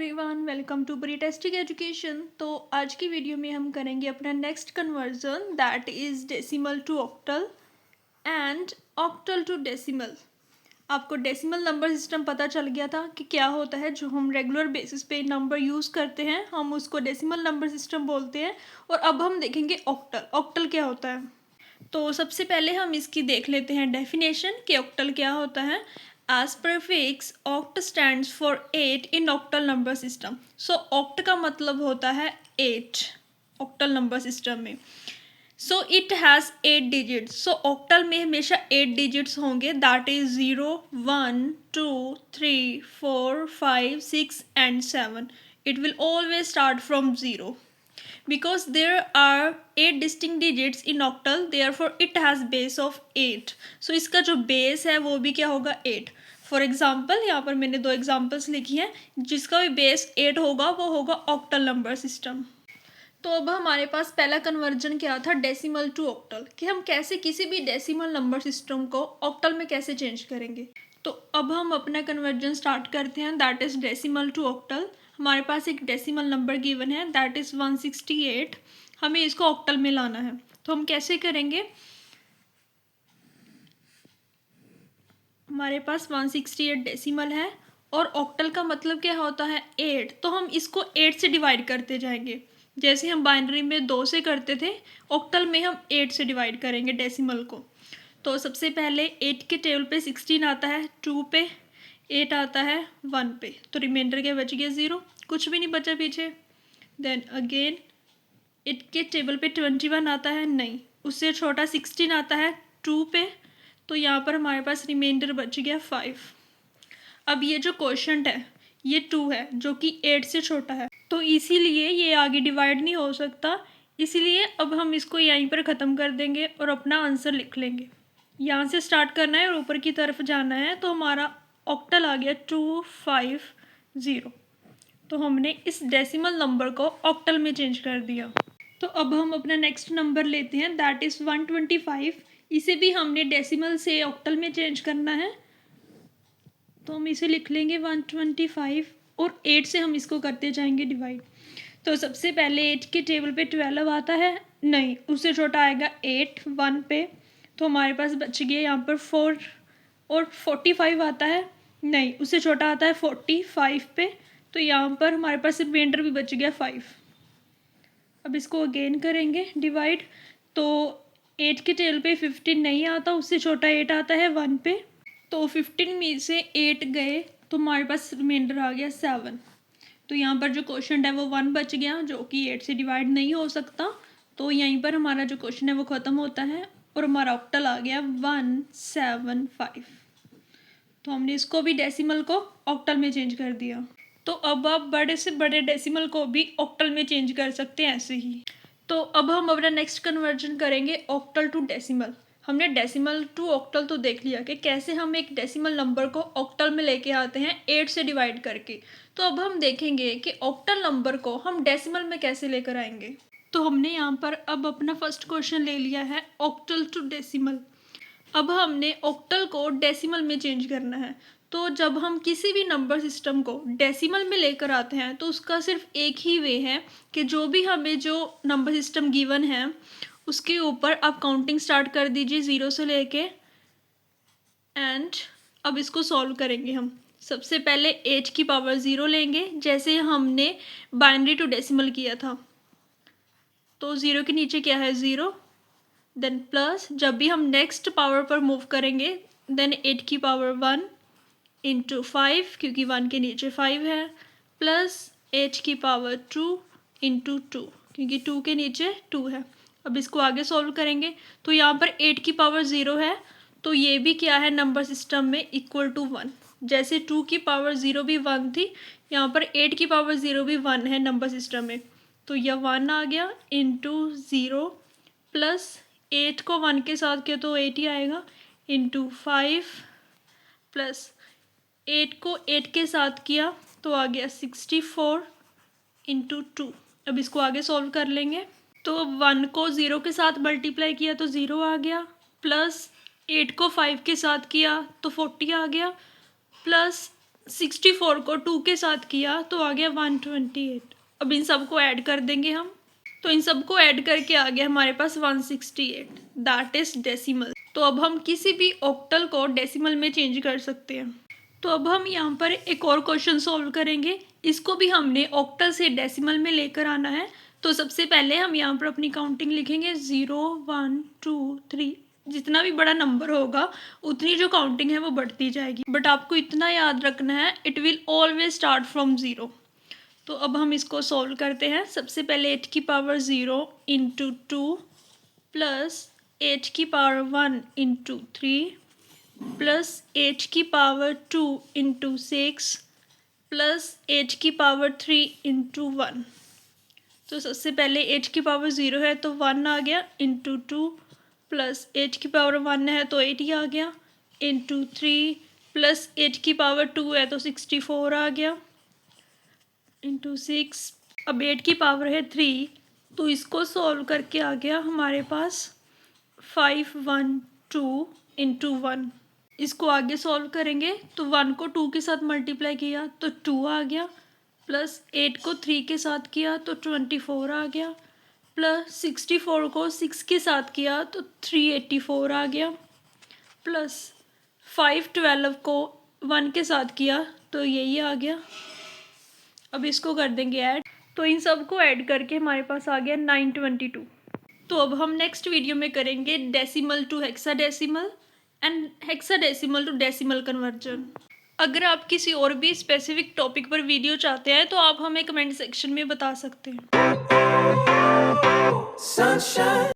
Everyone, welcome to ब्रिटेस्टिक education. तो आज की वीडियो में हम करेंगे अपना next conversion, that is decimal to octal and octal to decimal. आपको डेसिमल नंबर सिस्टम पता चल गया था कि क्या होता है। जो हम रेगुलर बेसिस पे नंबर यूज़ करते हैं हम उसको डेसिमल नंबर सिस्टम बोलते हैं। और अब हम देखेंगे ऑक्टल। ऑक्टल क्या होता है। तो सबसे पहले हम इसकी देख लेते हैं डेफिनेशन कि ऑक्टल क्या होता है। As prefix oct stands for 8 in octal number system. So oct का मतलब होता है 8 octal number system में। So it has 8 digits. So octal में हमेशा 8 digits होंगे, that is 0, 1, 2, 3, 4, 5, 6 and 7. It will always start from 0. Because there are 8 distinct digits in octal, therefore it has base of 8. So इसका जो base है वो भी क्या होगा 8. फॉर एग्जाम्पल यहाँ पर मैंने 2 एग्जाम्पल्स लिखी हैं, जिसका भी बेस 8 होगा वो होगा ऑक्टल नंबर सिस्टम। तो अब हमारे पास पहला कन्वर्जन क्या था, डेसिमल टू ऑक्टल, कि हम कैसे किसी भी डेसिमल नंबर सिस्टम को ऑक्टल में कैसे चेंज करेंगे। तो अब हम अपना कन्वर्जन स्टार्ट करते हैं, that is decimal to octal. हमारे पास एक डेसिमल नंबर गिवन है, दैट इज़ 168। हमें इसको ऑक्टल में लाना है, तो हम कैसे करेंगे। हमारे पास 168 डेसिमल है और ऑक्टल का मतलब क्या होता है 8। तो हम इसको 8 से डिवाइड करते जाएंगे, जैसे हम बाइनरी में 2 से करते थे, ऑक्टल में हम 8 से डिवाइड करेंगे डेसिमल को। तो सबसे पहले 8 के टेबल पे 16 आता है, 2 पे 8 आता है, 1 पे, तो रिमाइंडर क्या बच गया 0, कुछ भी नहीं बचा पीछे। देन अगेन 8 के टेबल पे 21 आता है, नहीं, उससे छोटा 16 आता है 2 पे, तो यहाँ पर हमारे पास रिमाइंडर बच गया 5। अब ये जो क्वोशंट है ये 2 है जो कि 8 से छोटा है, तो इसीलिए ये आगे डिवाइड नहीं हो सकता। इसीलिए अब हम इसको यहीं पर ख़त्म कर देंगे और अपना आंसर लिख लेंगे। यहाँ से स्टार्ट करना है और ऊपर की तरफ जाना है, तो हमारा ऑक्टल आ गया 250। तो हमने इस डेसिमल नंबर को ऑक्टल में चेंज कर दिया। तो अब हम अपना नेक्स्ट नंबर लेते हैं, दैट इज़ 125। इसे भी हमने डेसिमल से ऑक्टल में चेंज करना है, तो हम इसे लिख लेंगे 125 और 8 से हम इसको करते जाएंगे डिवाइड। तो सबसे पहले 8 के टेबल पे 12 आता है, नहीं, उससे छोटा आएगा 8 1 पे, तो हमारे पास बच गया यहाँ पर 4। और 45 आता है, नहीं, उससे छोटा आता है 45 पे, तो यहाँ पर हमारे पास रिमाइंडर भी बच गया 5। अब इसको अगेन करेंगे डिवाइड, तो 8 के टेबल पे 15 नहीं आता, उससे छोटा 8 आता है 1 पे, तो 15 में से 8 गए तो हमारे पास रिमाइंडर आ गया 7। तो यहाँ पर जो क्वेश्चन है वो 1 बच गया, जो कि 8 से डिवाइड नहीं हो सकता। तो यहीं पर हमारा जो क्वेश्चन है वो ख़त्म होता है और हमारा ऑक्टल आ गया 175। तो हमने इसको भी डेसिमल को ऑक्टल में चेंज कर दिया। तो अब आप बड़े से बड़े डेसिमल को भी ऑक्टल में चेंज कर सकते हैं ऐसे ही। तो अब हम अपना नेक्स्ट कन्वर्जन करेंगे ऑक्टल टू डेसिमल। हमने डेसिमल टू ऑक्टल तो देख लिया कि कैसे हम एक डेसिमल नंबर को ऑक्टल में लेके आते हैं 8 से डिवाइड करके। तो अब हम देखेंगे कि ऑक्टल नंबर को हम डेसिमल में कैसे लेकर आएंगे। तो हमने यहाँ पर अब अपना फर्स्ट क्वेश्चन ले लिया है ऑक्टल टू डेसिमल। अब हमने ऑक्टल को डेसिमल में चेंज करना है। तो जब हम किसी भी नंबर सिस्टम को डेसिमल में लेकर आते हैं तो उसका सिर्फ एक ही वे है कि जो भी हमें जो नंबर सिस्टम गिवन है उसके ऊपर आप काउंटिंग स्टार्ट कर दीजिए 0 से लेके एंड अब इसको सॉल्व करेंगे हम। सबसे पहले 8 की पावर 0 लेंगे, जैसे हमने बाइनरी टू डेसिमल किया था। तो 0 के नीचे क्या है 0, देन प्लस, जब भी हम नेक्स्ट पावर पर मूव करेंगे देन 8 की पावर 1 इंटू 5, क्योंकि 1 के नीचे 5 है, प्लस 8 की पावर 2 इंटू 2, क्योंकि 2 के नीचे 2 है। अब इसको आगे सॉल्व करेंगे तो यहाँ पर 8 की पावर 0 है, तो ये भी क्या है नंबर सिस्टम में इक्वल टू 1। जैसे 2 की पावर 0 भी 1 थी, यहाँ पर 8 की पावर 0 भी 1 है नंबर सिस्टम में, तो यह 1 आ गया इंटू 0 प्लस 8 को 1 के साथ किया तो 8 ही आएगा, इंटू 5 प्लस 8 को 8 के साथ किया तो आ गया 64 इंटू 2। अब इसको आगे सॉल्व कर लेंगे। तो 1 को 0 के साथ मल्टीप्लाई किया तो 0 आ गया, प्लस 8 को 5 के साथ किया तो 40 आ गया, प्लस 64 को 2 के साथ किया तो आ गया 128। अब इन सबको ऐड कर देंगे हम, तो इन सबको ऐड करके आ गया हमारे पास 168, दैट इज डेसिमल। तो अब हम किसी भी ऑक्टल को डेसिमल में चेंज कर सकते हैं। तो अब हम यहाँ पर एक और क्वेश्चन सॉल्व करेंगे, इसको भी हमने ऑक्टल से डेसिमल में लेकर आना है। तो सबसे पहले हम यहाँ पर अपनी काउंटिंग लिखेंगे 0 1 2 3। जितना भी बड़ा नंबर होगा उतनी जो काउंटिंग है वो बढ़ती जाएगी, बट आपको इतना याद रखना है, it will always start from 0। तो अब हम इसको सॉल्व करते हैं। सबसे पहले 8 की पावर 0 इंटू 2 प्लस 8 की पावर 1 इंटू 3 प्लस 8 की पावर 2 इंटू 6 प्लस 8 की पावर 3 इंटू 1। तो सबसे पहले 8 की पावर 0 है तो 1 आ गया, इंटू 2 प्लस 8 की पावर 1 है तो 8 ही आ गया, इंटू 3 प्लस 8 की पावर 2 है तो 64 आ गया, इंटू 6। अब 8 की पावर है 3, तो इसको सॉल्व करके आ गया हमारे पास 512 इंटू 1। इसको आगे सॉल्व करेंगे तो 1 को 2 के साथ मल्टीप्लाई किया तो 2 आ गया, प्लस 8 को 3 के साथ किया तो 24 आ गया, प्लस 64 को 6 के साथ किया तो 384 आ गया, प्लस 512 को 1 के साथ किया तो यही आ गया। अब इसको कर देंगे ऐड, तो इन सब को ऐड करके हमारे पास आ गया 922। तो अब हम नेक्स्ट वीडियो में करेंगे decimal to hexadecimal and hexadecimal to decimal conversion. अगर आप किसी और भी स्पेसिफिक टॉपिक पर वीडियो चाहते हैं तो आप हमें कमेंट सेक्शन में बता सकते हैं। Sunshine.